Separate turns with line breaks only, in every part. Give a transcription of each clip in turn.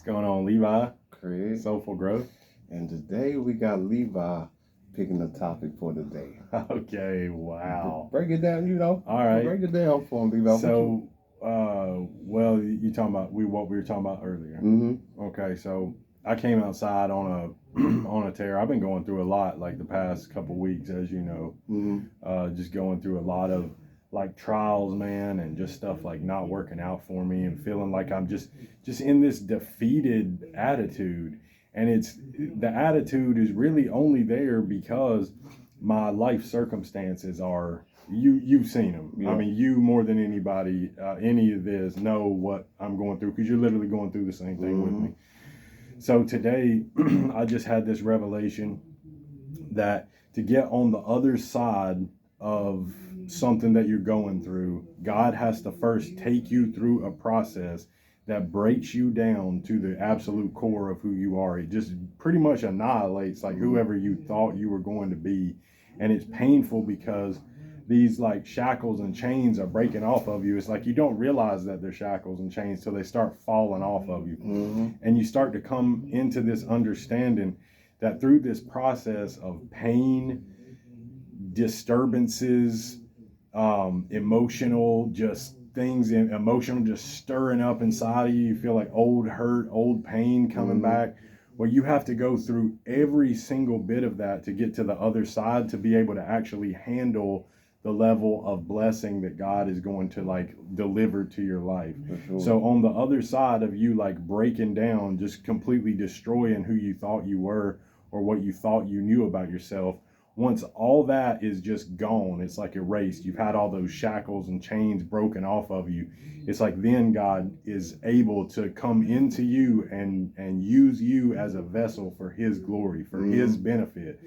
going on, Levi?
Craig.
Soulful Growth.
And today we got Levi picking the topic for the day.
Okay, wow.
Break it down,
All right.
Break it down for him, Levi.
So, you talking about what we were talking about earlier.
Mm-hmm.
Okay, so I came outside on a tear. I've been going through a lot like the past couple weeks, as you know.
Mm-hmm.
Just going through a lot of like trials, man, and just stuff like not working out for me and feeling like I'm just in this defeated attitude. And the attitude is really only there because my life circumstances are, you've seen them.
Yeah.
I mean, you more than anybody, any of this know what I'm going through, because you're literally going through the same thing with me. So today I just had this revelation that to get on the other side of something that you're going through, God has to first take you through a process that breaks you down to the absolute core of who you are. It just pretty much annihilates like whoever you thought you were going to be. And it's painful because these like shackles and chains are breaking off of you. It's like you don't realize that they're shackles and chains till they start falling off of you. And you start to come into this understanding that through this process of pain, disturbances, emotional just things, emotional just stirring up inside of you, you feel like old hurt, old pain coming back. Well, you have to go through every single bit of that to get to the other side, to be able to actually handle the level of blessing that God is going to like deliver to your life.
Sure.
So on the other side of you like breaking down, just completely destroying who you thought you were or what you thought you knew about yourself, once all that is just gone, it's like erased. You've had all those shackles and chains broken off of you. It's like then God is able to come into you and use you as a vessel for his glory, for his benefit.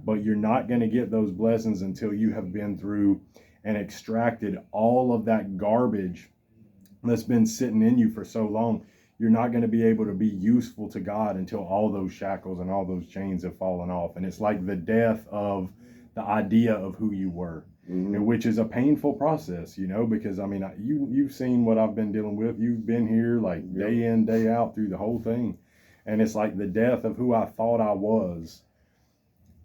But you're not going to get those blessings until you have been through and extracted all of that garbage that's been sitting in you for so long. You're not going to be able to be useful to God until all those shackles and all those chains have fallen off. And it's like the death of the idea of who you were, and which is a painful process, you know, because I mean, you've seen what I've been dealing with. You've been here like day in, day out through the whole thing. And it's like the death of who I thought I was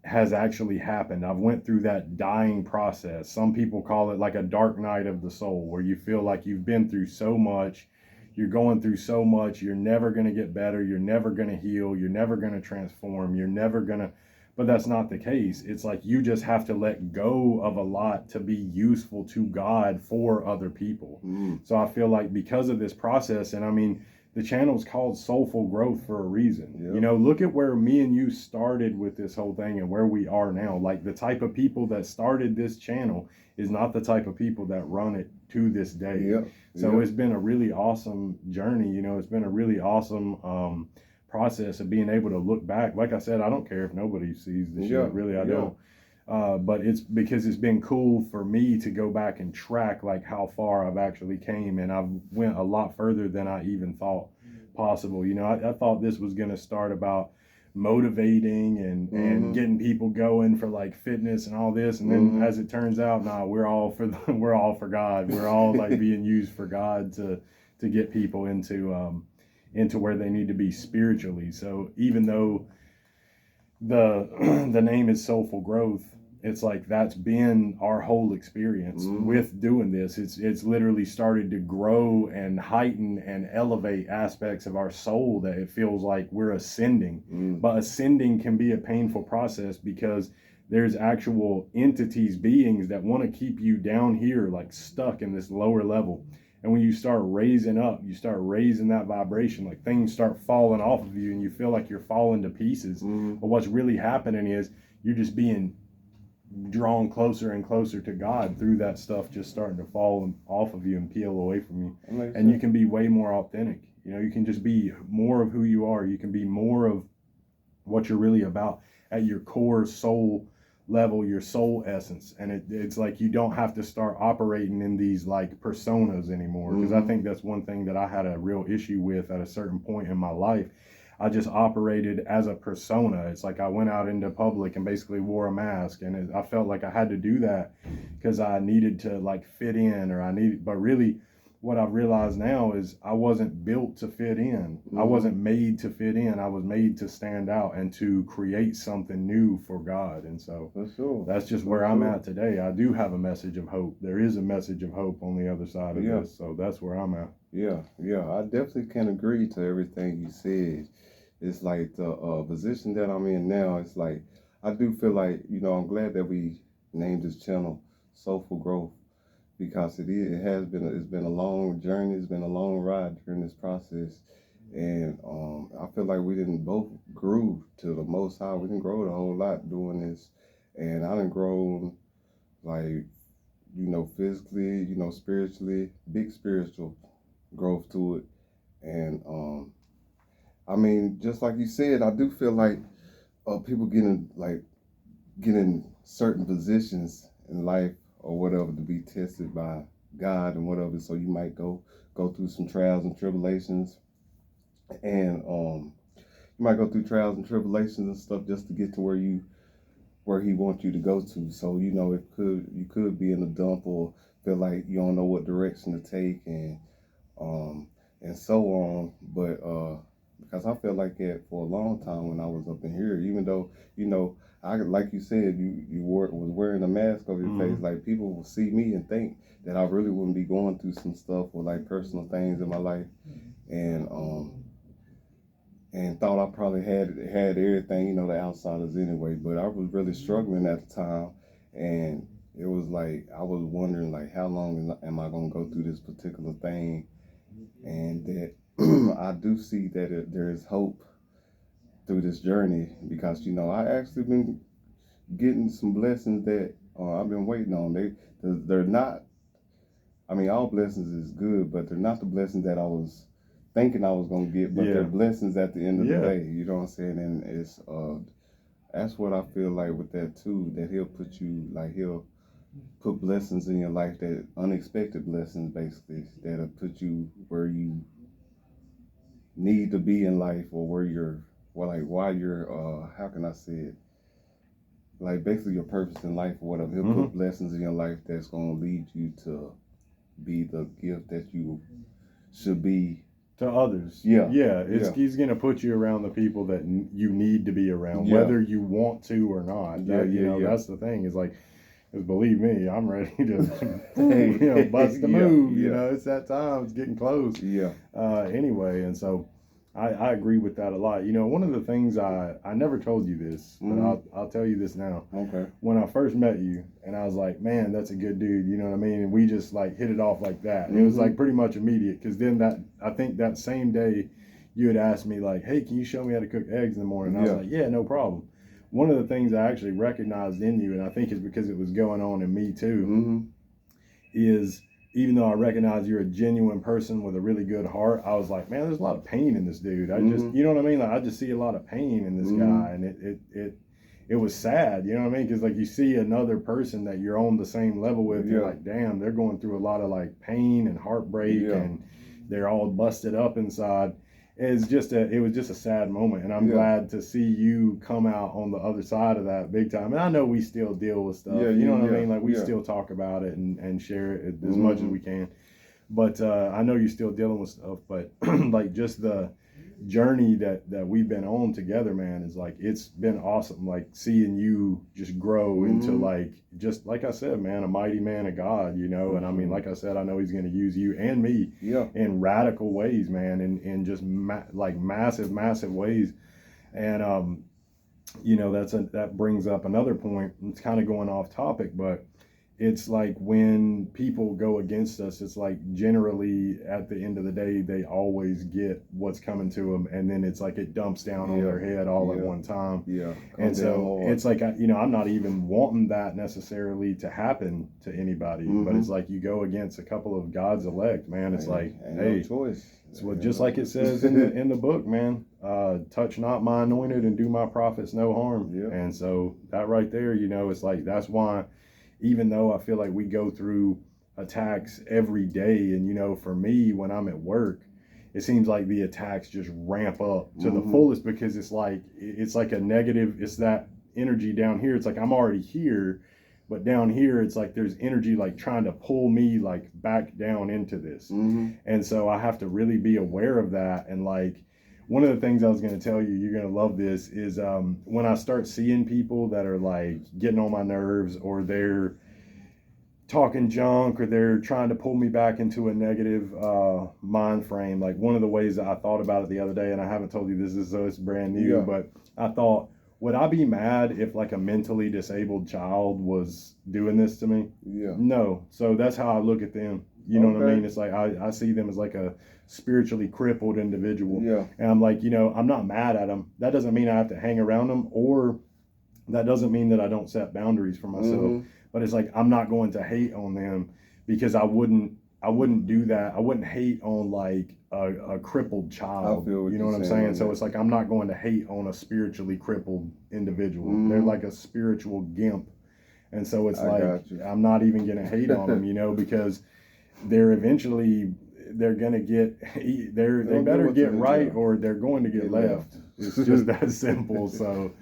has actually happened. I've went through that dying process. Some people call it like a dark night of the soul, where you feel like you've been through so much, you're going through so much, you're never going to get better, you're never going to heal, you're never going to transform, you're never going to, but that's not the case. It's like you just have to let go of a lot to be useful to God for other people. So I feel like because of this process, and I mean, the channel's called Soulful Growth for a reason. You know, look at where me and you started with this whole thing and where we are now. Like the type of people that started this channel is not the type of people that run it to this day. So it's been a really awesome journey. You know, it's been a really awesome process of being able to look back. Like I said, I don't care if nobody sees this shit. Really, I don't. But it's because it's been cool for me to go back and track like how far I've actually came, and I've went a lot further than I even thought possible. You know, I thought this was going to start about motivating and getting people going for like fitness and all this, and then as it turns out, nah, we're all for God. We're all like being used for God to get people into where they need to be spiritually. So even though the name is Soulful Growth, it's like that's been our whole experience with doing this. It's literally started to grow and heighten and elevate aspects of our soul that it feels like we're ascending. But ascending can be a painful process because there's actual entities, beings that want to keep you down here, like stuck in this lower level. And when you start raising up, you start raising that vibration, like things start falling off of you and you feel like you're falling to pieces. But what's really happening is you're just being drawn closer and closer to God through that stuff just starting to fall off of you and peel away from you. And you can be way more authentic. You know, you can just be more of who you are. You can be more of what you're really about at your core soul level, your soul essence. And it's like you don't have to start operating in these like personas anymore, because I think that's one thing that I had a real issue with at a certain point in my life. I just operated as a persona. It's like I went out into public and basically wore a mask, and I felt like I had to do that because I needed to like fit in, or but really what I've realized now is I wasn't built to fit in. I wasn't made to fit in. I was made to stand out and to create something new for God. And so
For sure.
that's just where I'm at today. I do have a message of hope. There is a message of hope on the other side of this. So that's where I'm at.
Yeah, I definitely can agree to everything you said. It's like the position that I'm in now, it's like, I do feel like, I'm glad that we named this channel Soulful Growth, because it's been a long journey, it's been a long ride during this process. And I feel like we didn't both grew to the most high. We didn't grow a whole lot doing this. And I didn't grow like, physically, spiritually, big spiritual growth to it. And I mean, just like you said, I do feel like people getting certain positions in life or whatever to be tested by God and whatever. So you might go through some trials and tribulations, and you might go through trials and tribulations and stuff just to get to where He wants you to go to. So you could be in a dump or feel like you don't know what direction to take, and so on. But because I felt like that for a long time when I was up in here, even though I, like you said, was wearing a mask over your face, like people will see me and think that I really wouldn't be going through some stuff or like personal things in my life, and thought I probably had everything, the outsiders anyway. But I was really struggling at the time, and it was like I was wondering like how long am I gonna go through this particular thing, and that I do see that there is hope through this journey, because I actually been getting some blessings that I've been waiting on. They're not. I mean, all blessings is good, but they're not the blessings that I was thinking I was gonna get. But they're blessings at the end of the day. You know what I'm saying? And it's that's what I feel like with that too. That He'll put blessings in your life, that unexpected blessings, basically, that'll put you where you need to be in life, or where you're, why you're, how can I say it? Like basically your purpose in life or whatever. He'll put blessings in your life that's going to lead you to be the gift that you should be
to others. He's going to put you around the people that you need to be around, whether you want to or not. That's the thing, is like, because believe me, I'm ready to bust the move. It's that time. It's getting close. Anyway, and so I agree with that a lot. One of the things I never told you this, but I'll tell you this now.
Okay.
When I first met you, and I was like, man, that's a good dude. You know what I mean? And we just like hit it off like that. It was like pretty much immediate. Because then I think that same day, you had asked me like, hey, can you show me how to cook eggs in the morning? And I was like, yeah, no problem. One of the things I actually recognized in you, and I think it's because it was going on in me too, is even though I recognize you're a genuine person with a really good heart, I was like, man, there's a lot of pain in this dude. I just, you know what I mean? Like, I just see a lot of pain in this guy, and it was sad, you know what I mean? Because like you see another person that you're on the same level with, you're like, damn, they're going through a lot of like pain and heartbreak, and they're all busted up inside. It was just a sad moment, and I'm glad to see you come out on the other side of that big time. And I know we still deal with stuff, you know what I mean? Like we still talk about it and share it as much as we can. But I know you're still dealing with stuff. But like just the journey that we've been on together, man, is like, it's been awesome. Like seeing you just grow into like, just like I said, man, a mighty man of God, and I mean, like I said, I know He's going to use you and me in radical ways, man, in just massive ways. And that brings up another point. It's kind of going off topic, but it's like when people go against us, it's like generally at the end of the day, they always get what's coming to them. And then it's like it dumps down on their head all at one time. And so it's like, I'm not even wanting that necessarily to happen to anybody, but it's like you go against a couple of God's elect, man. It's like, hey, it's just like it says in the book, man, touch not my anointed and do my prophets no harm. And so that right there, it's like, that's why, even though I feel like we go through attacks every day, and for me, when I'm at work, it seems like the attacks just ramp up to the fullest, because it's like a negative, it's that energy down here. It's like I'm already here, But down here, it's like there's energy like trying to pull me like back down into this. And so I have to really be aware of that. And like, one of the things I was going to tell you, you're going to love this, is when I start seeing people that are like getting on my nerves, or they're talking junk, or they're trying to pull me back into a negative mind frame. Like, one of the ways that I thought about it the other day, and I haven't told you this, so it's brand new, but I thought, would I be mad if like a mentally disabled child was doing this to me? No. So that's how I look at them. You know what I mean? It's like I see them as like a spiritually crippled individual. And I'm like, I'm not mad at them. That doesn't mean I have to hang around them, or that doesn't mean that I don't set boundaries for myself. But it's like, I'm not going to hate on them, because I wouldn't do that. I wouldn't hate on like a crippled child. You know what I'm saying? So it's like, I'm not going to hate on a spiritually crippled individual. They're like a spiritual gimp. And so it's I'm not even going to hate on them, because they're going to get, they better get right, or they're going to get left. It's just that simple. So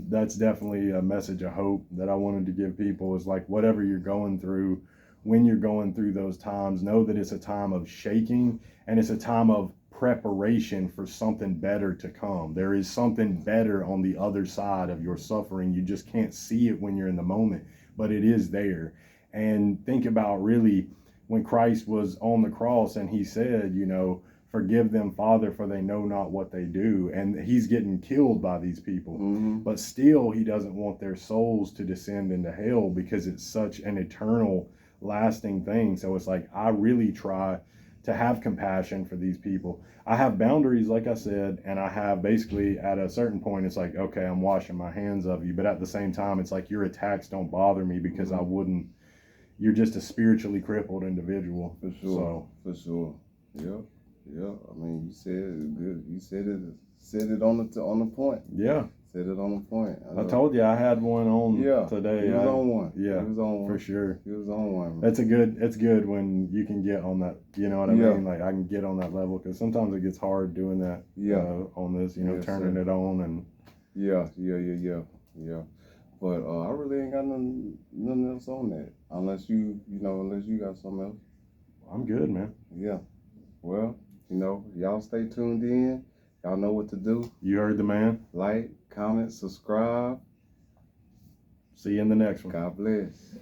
that's definitely a message of hope that I wanted to give people, is like, whatever you're going through, when you're going through those times, know that it's a time of shaking, and it's a time of preparation for something better to come. There is something better on the other side of your suffering. You just can't see it when you're in the moment, but it is there. And think about really when Christ was on the cross and he said, forgive them, Father, for they know not what they do. And he's getting killed by these people. But still, he doesn't want their souls to descend into hell, because it's such an eternal, lasting thing. So it's like, I really try to have compassion for these people. I have boundaries, like I said, and I have basically, at a certain point, it's like, okay, I'm washing my hands of you. But at the same time, it's like, your attacks don't bother me, because you're just a spiritually crippled individual.
For sure. For sure. Yeah. I mean, you said it good. You said it on the point.
Yeah.
Said it on the point.
I told you I had one on today.
He was on one.
Yeah.
He was on one.
For sure.
He was on one.
It's good when you can get on that, you know what I mean? Like, I can get on that level, because sometimes it gets hard doing that on this, turning it on and.
Yeah. But I really ain't got nothing else on that. Unless you got something else.
I'm good, man.
Yeah. Well, y'all stay tuned in. Y'all know what to do.
You heard the man.
Like, comment, subscribe.
See you in the next one.
God bless.